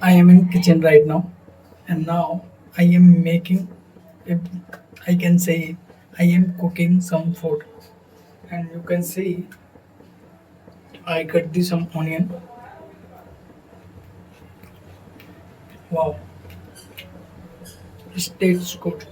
I am in kitchen right now, and now I am making. If I can say, I am cooking some food, and you can see I cut this some onion. Wow, it tastes good.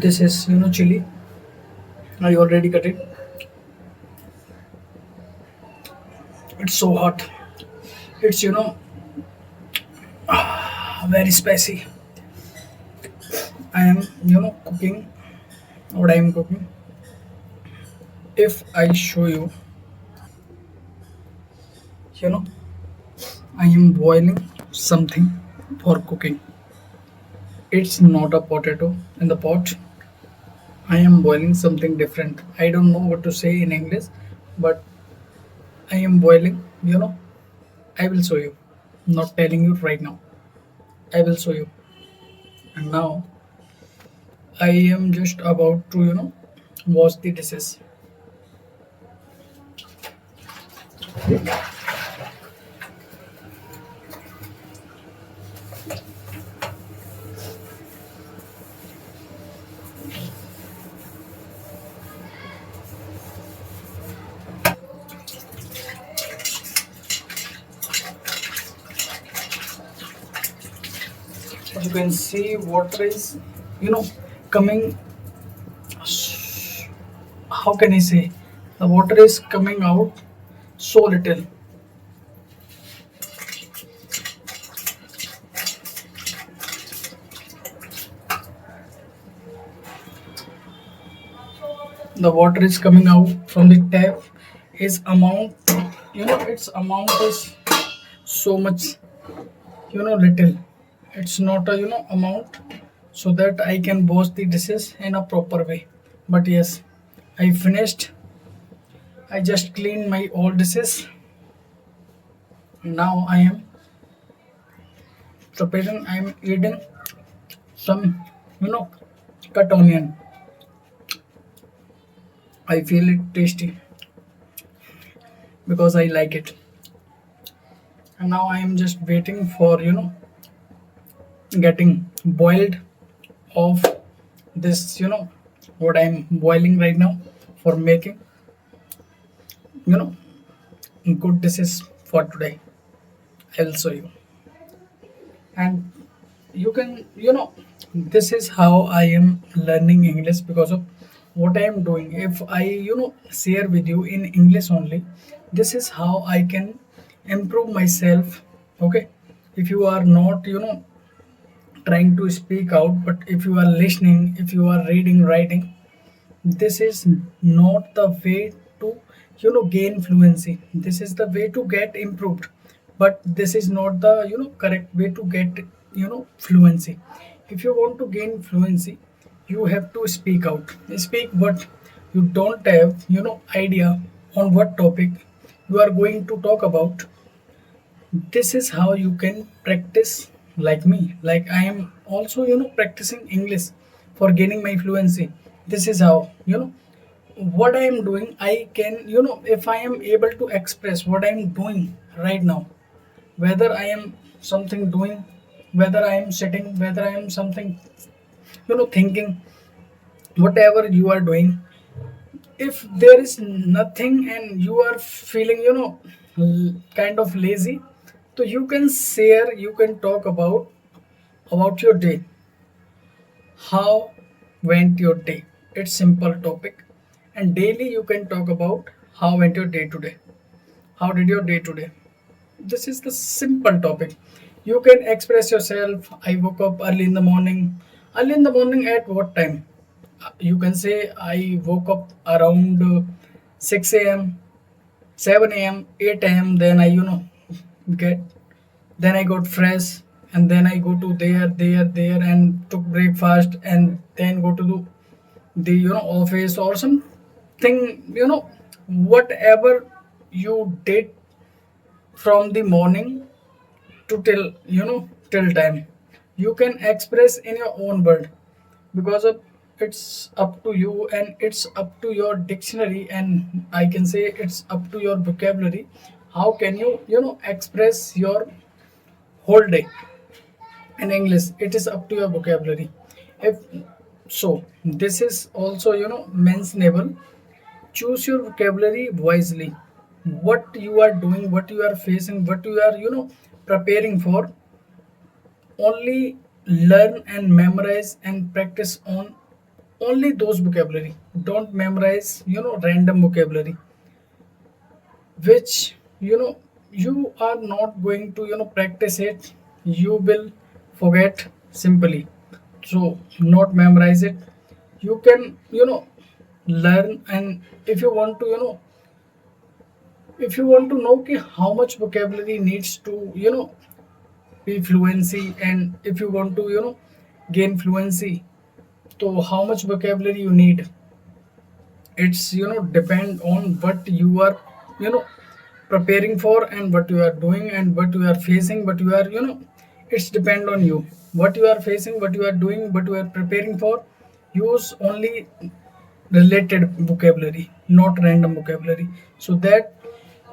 This is chili. I already cut it. It's so hot. It's very spicy. I am cooking what I am cooking. If I show you, you know I am boiling something for cooking. It's not a potato in the pot. I am boiling something different. I don't know what to say in English, but I am boiling. I will show you. Not telling you right now. I will show you. And now I am just about to, wash the dishes. As you can see, water is, you know, coming. How can I say? The water is coming out so little. The water is coming out from the tap. His amount, its amount is so much, little. It's not a amount so that I can wash the dishes in a proper way. But yes, I finished. I just cleaned my all dishes. Now I am preparing. I am eating some you know cut onion. I feel it tasty because I like it. And now I am just waiting for getting boiled of this what I'm boiling right now for making you know good dishes for today. I will show you. And you can this is how I am learning English because of what I am doing. If I share with you in English only, this is how I can improve myself. Okay, if you are not trying to speak out, but if you are listening, if you are reading, writing, this is not the way to gain fluency. This is the way to get improved, but this is not the correct way to get fluency. If you want to gain fluency, you have to speak out. Speak what you don't have idea on what topic you are going to talk about. This is how you can practice like me. Like I am also practicing English for gaining my fluency. This is how what I am doing. I can if I am able to express what I am doing right now, whether I am something doing, whether I am sitting, whether I am something thinking, whatever you are doing. If there is nothing and you are feeling kind of lazy, so you can share, you can talk about your day. How went your day? It's simple topic. And daily you can talk about how went your day today. How did your day today? This is the simple topic. You can express yourself. I woke up early in the morning. Early in the morning at what time? You can say I woke up around 6 a.m., 7 a.m., 8 a.m. Then I get then I got fresh, and then I go to there and took breakfast, and then go to the office or something, whatever you did from the morning to till time, you can express in your own word. Because of it's up to you, and it's up to your dictionary, and I can say it's up to your vocabulary, how can you express your whole day in English. It is up to your vocabulary. If so, this is also mentionable. Choose your vocabulary wisely. What you are doing, what you are facing, what you are preparing for, only learn and memorize and practice on only those vocabulary. Don't memorize random vocabulary which you are not going to practice it. You will forget simply. So not memorize it. You can learn. And if you want to if you want to know how much vocabulary needs to be fluency, and if you want to gain fluency, so how much vocabulary you need, it's depend on what you are you know preparing for, and what you are doing, and what you are facing, what you are it's depend on you. What you are facing, what you are doing, what you are preparing for, use only related vocabulary, not random vocabulary. So that,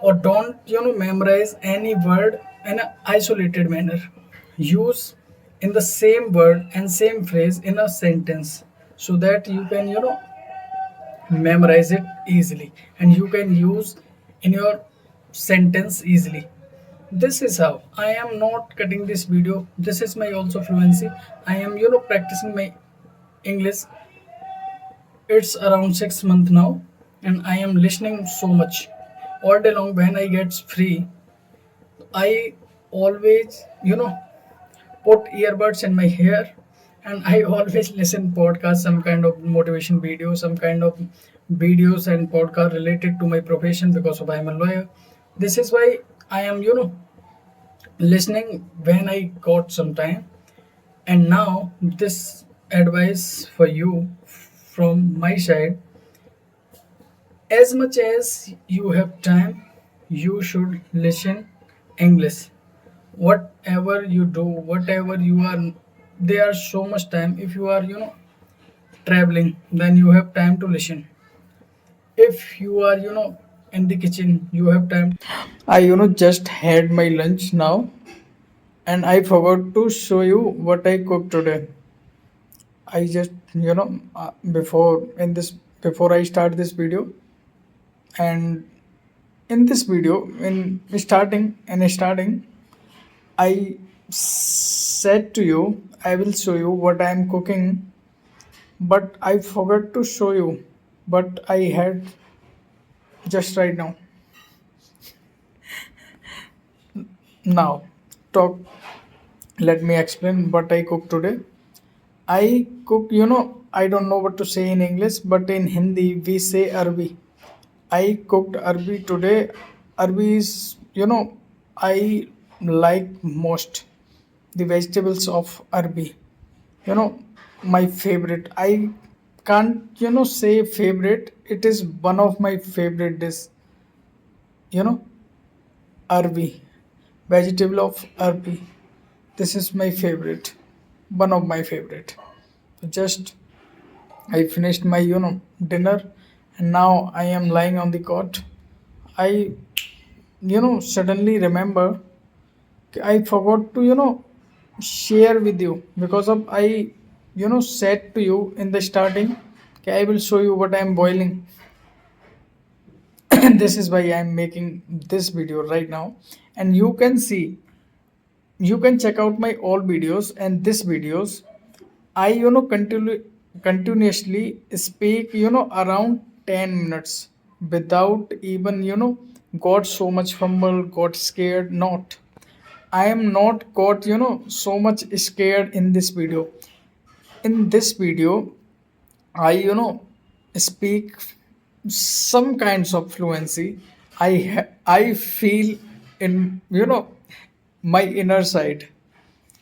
or don't memorize any word in an isolated manner. Use in the same word and same phrase in a sentence, so that you can memorize it easily, and you can use in your sentence easily. This is how I am not cutting this video. This is my also fluency. I am practicing my English. It's around 6 months now, and I am listening so much all day long. When I get free, I always put earbuds in my hair, and I always listen podcast, some kind of motivation video, some kind of videos and podcast related to my profession, because of I am a lawyer. This is why I am listening when I got some time. And now this advice for you from my side: as much as you have time, you should listen English. Whatever you do, whatever you are, there are so much time. If you are traveling, then you have time to listen. If you are in the kitchen, you have time. I just had my lunch now, and I forgot to show you what I cooked today. I just before I start this video, and in this video, in starting, I said to you I will show you what I am cooking, but I forgot to show you what I had just right now. Now, talk. Let me explain what I cooked today. I cook, I don't know what to say in English, but in Hindi we say arbi. I cooked arbi today. Arbi is, I like most the vegetables of arbi. You know, my favorite. I can't, say favorite. It is one of my favorite dish. You know, arbi, vegetable of arbi. This is my favorite, one of my favorite. Just I finished my dinner, and now I am lying on the cot. I suddenly remember I forgot to share with you, because of I said to you in the starting, okay, I will show you what I am boiling. And this is why I am making this video right now, and you can check out my all videos and this videos. I continuously speak around 10 minutes without even got so much fumble, got scared. Not, I am not got so much scared in this video. In this video I speak some kinds of fluency. I feel in my inner side.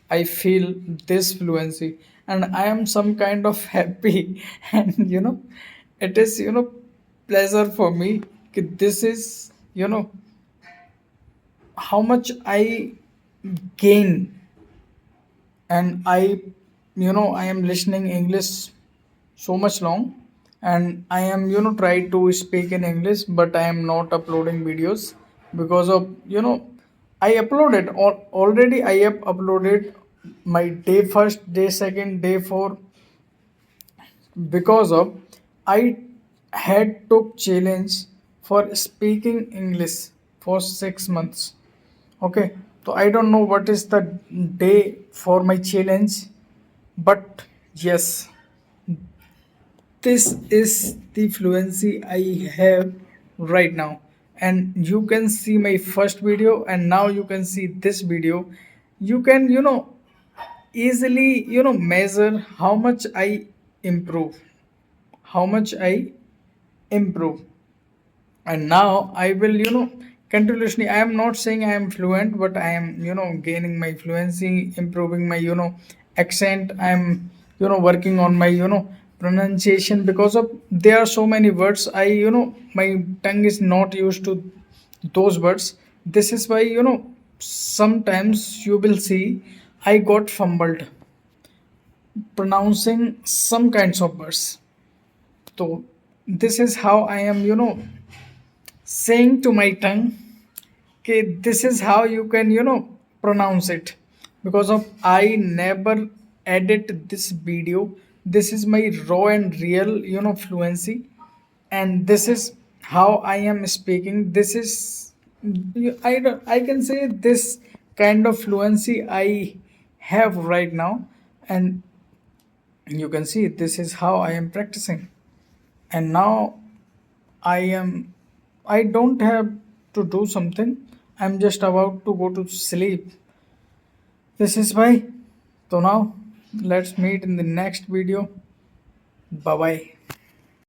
I feel this fluency, and I am some kind of happy. And it is pleasure for me. This is how much I gain. And I am listening English so much long, and I am try to speak in English, but I am not uploading videos because of I uploaded already. I have uploaded my day first, day second, day four, because of I had took challenge for speaking English for 6 months. Okay, so I don't know what is the day for my challenge, but yes, this is the fluency I have right now. And you can see my first video, and now you can see this video. You can, easily, measure how much I improve, how much I improve. And now I will continuously, I am not saying I am fluent, but I am gaining my fluency, improving my accent. I am working on my pronunciation, because of there are so many words I my tongue is not used to those words. This is why sometimes you will see I got fumbled pronouncing some kinds of words. So this is how I am saying to my tongue, okay, this is how you can pronounce it, because of I never edit this video. This is my raw and real fluency, and this is how I am speaking. This is I can say this kind of fluency I have right now. And you can see this is how I am practicing. And now I am I don't have to do something. I'm just about to go to sleep. This is why. So now let's meet in the next video. Bye bye.